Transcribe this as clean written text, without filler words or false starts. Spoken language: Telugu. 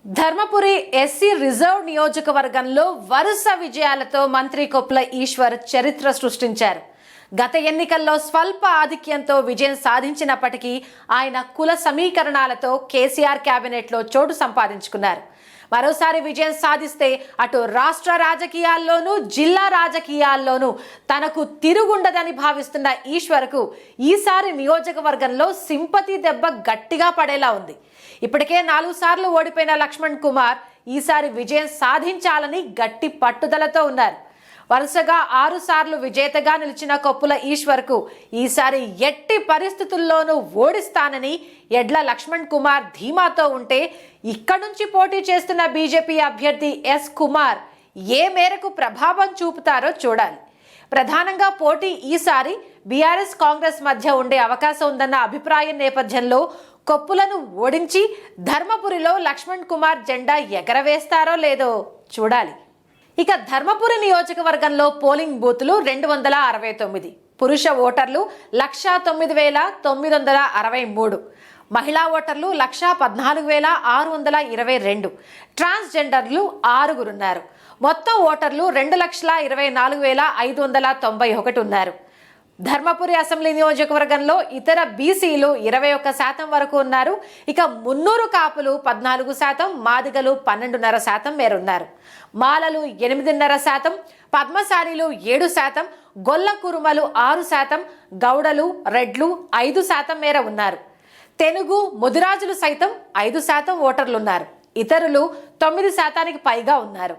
ధర్మపురి ఎస్సీ రిజర్వ్ నియోజకవర్గంలో వరుస విజయాలతో మంత్రి కొప్పుల ఈశ్వర్ చరిత్ర సృష్టించారు. గత ఎన్నికల్లో స్వల్ప ఆధిక్యంతో విజయం సాధించినప్పటికీ ఆయన కుల సమీకరణాలతో కేసీఆర్ కేబినెట్లో చోటు సంపాదించుకున్నారు. మరోసారి విజయం సాధిస్తే అటు రాష్ట్ర రాజకీయాల్లోనూ జిల్లా రాజకీయాల్లోనూ తనకు తిరుగుండదని భావిస్తున్న ఈశ్వర్కు ఈసారి నియోజకవర్గంలో సింపతి దెబ్బ గట్టిగా పడేలా ఉంది. ఇప్పటికే 4 సార్లు ఓడిపోయిన లక్ష్మణ్ కుమార్ ఈసారి విజయం సాధించాలని గట్టి పట్టుదలతో ఉన్నారు. వరుసగా 6 సార్లు విజేతగా నిలిచిన కొప్పుల ఈశ్వర్కు ఈసారి ఎట్టి పరిస్థితుల్లోనూ ఓడిస్తానని ఎడ్ల లక్ష్మణ్ కుమార్ ధీమాతో ఉంటే, ఇక్కడి నుంచి పోటీ చేస్తున్న బీజేపీ అభ్యర్థి ఎస్ కుమార్ ఏ మేరకు ప్రభావం చూపుతారో చూడాలి. ప్రధానంగా పోటీ ఈసారి బీఆర్ఎస్ కాంగ్రెస్ మధ్య ఉండే అవకాశం ఉందన్న అభిప్రాయం నేపథ్యంలో కొప్పులను ఓడించి ధర్మపురిలో లక్ష్మణ్ కుమార్ జెండా ఎగరవేస్తారో లేదో చూడాలి. ఇక ధర్మపురి నియోజకవర్గంలో పోలింగ్ బూతులు 269, పురుష ఓటర్లు 109,963, మహిళా ఓటర్లు 114,622, ట్రాన్స్జెండర్లు 6 ఉన్నారు. మొత్తం ఓటర్లు 2,24,591 ఉన్నారు. ధర్మపురి అసెంబ్లీ నియోజకవర్గంలో ఇతర బీసీలు 21% వరకు ఉన్నారు. ఇక మున్నూరు కాపులు 14%, మాదిగలు 12.5% మేరున్నారు. మాలలు 8.5%, పద్మశాలీలు 7%, గొల్ల కురుమలు 6%, గౌడలు రెడ్లు 5% మేర ఉన్నారు. తెనుగు ముదిరాజులు సైతం 5% ఓటర్లున్నారు. ఇతరులు 9%కి పైగా ఉన్నారు.